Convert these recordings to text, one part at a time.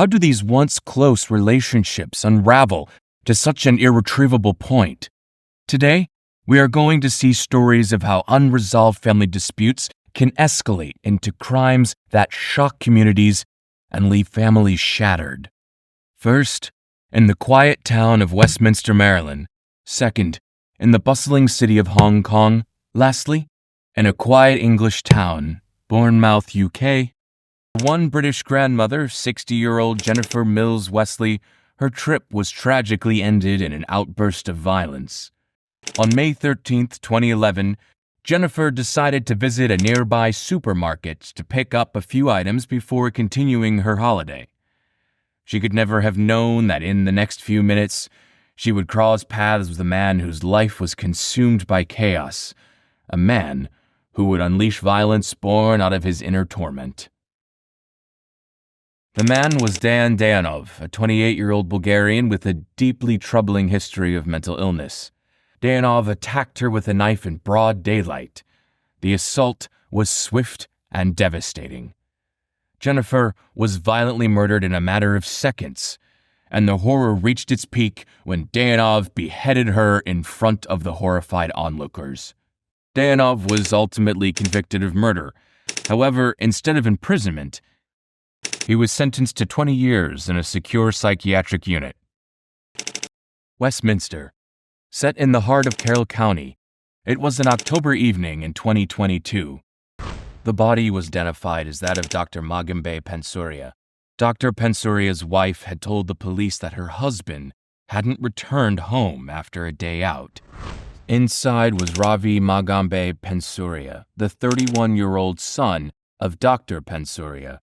How do these once close relationships unravel to such an irretrievable point? Today, we are going to see stories of how unresolved family disputes can escalate into crimes that shock communities and leave families shattered. First, in the quiet town of Westminster, Maryland. Second, in the bustling city of Hong Kong. Lastly, in a quiet English town, Bournemouth, UK. One British grandmother, 60-year-old Jennifer Mills Wesley, her trip was tragically ended in an outburst of violence. On May 13, 2011, Jennifer decided to visit a nearby supermarket to pick up a few items before continuing her holiday. She could never have known that in the next few minutes, she would cross paths with a man whose life was consumed by chaos, a man who would unleash violence born out of his inner torment. The man was Dan Dayanov, a 28-year-old Bulgarian with a deeply troubling history of mental illness. Dayanov attacked her with a knife in broad daylight. The assault was swift and devastating. Jennifer was violently murdered in a matter of seconds, and the horror reached its peak when Dayanov beheaded her in front of the horrified onlookers. Dayanov was ultimately convicted of murder. However, instead of imprisonment, he was sentenced to 20 years in a secure psychiatric unit. Westminster. Set in the heart of Carroll County, it was an October evening in 2022. The body was identified as that of Dr. Magambe Pansouria. Dr. Pansouria's wife had told the police that her husband hadn't returned home after a day out. Inside was Ravi Magambe Pansouria, the 31-year-old son of Dr. Pansouria,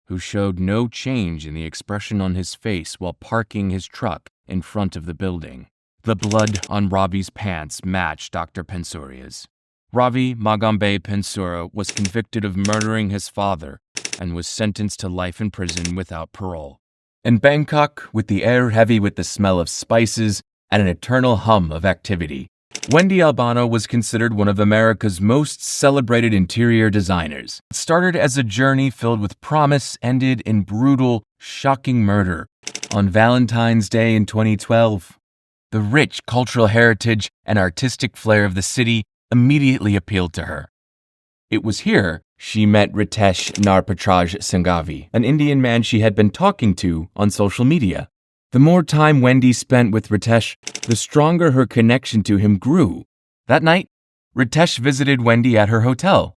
who showed no change in the expression on his face while parking his truck in front of the building. The blood on Ravi's pants matched Dr. Pansouria's. Ravi Magambe Pansouria was convicted of murdering his father and was sentenced to life in prison without parole. In Bangkok, with the air heavy with the smell of spices and an eternal hum of activity, Wendy Albano was considered one of America's most celebrated interior designers. It started as a journey filled with promise, ended in brutal, shocking murder on Valentine's Day in 2012. The rich cultural heritage and artistic flair of the city immediately appealed to her. It was here she met Ritesh Narpatraj Sanghavi, an Indian man she had been talking to on social media. The more time Wendy spent with Ritesh, the stronger her connection to him grew. That night, Ritesh visited Wendy at her hotel.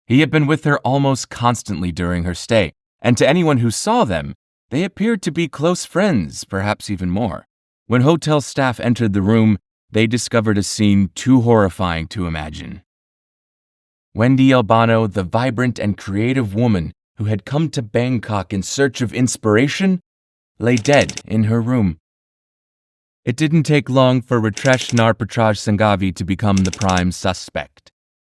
He had been with her almost constantly during her stay, and to anyone who saw them, they appeared to be close friends, perhaps even more. When hotel staff entered the room, they discovered a scene too horrifying to imagine. Wendy Albano, the vibrant and creative woman who had come to Bangkok in search of inspiration, lay dead in her room. It didn't take long for Ritesh Narpatraj Sanghavi to become the prime suspect.